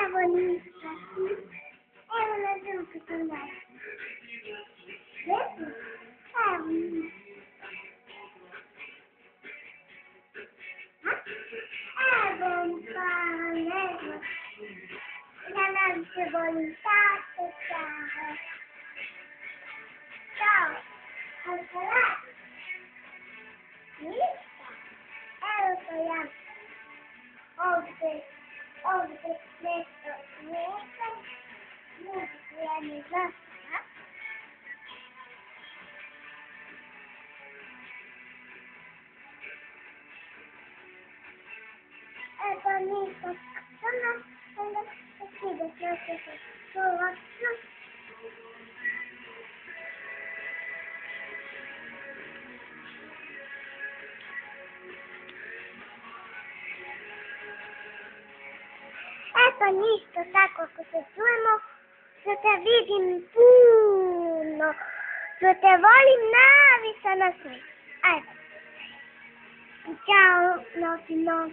Evo ništa. Evo na žutu sam dala. Lijepo? Evo ništa. Evo pa, ne znam. Ja najviše volim tako, čao. Čao. Ali se radi? Ništa. Evo to ja. Ovdje nešto smiješam. Muziku ja ne znam. Eto ništa. Onda skida sve to ovako. Eto ništa, tako ako se čujemo, što te vidim puno, što te volim najviše na svijetu. Ajde. Ćao, nosim nos.